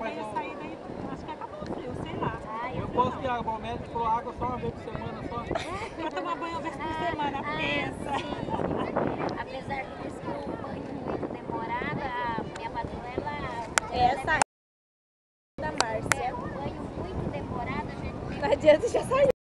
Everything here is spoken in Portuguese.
daí eu saí, daí acho que acabou o frio, sei lá. Eu posso ir água, o médico falou água só uma vez por semana só. Pra tomar banho uma vez por semana, pensa. Sim. Apesar que disse que o banho muito demorado, a minha patroa, Essa é da Márcia. o banho muito demorado, a gente Não adianta já sair.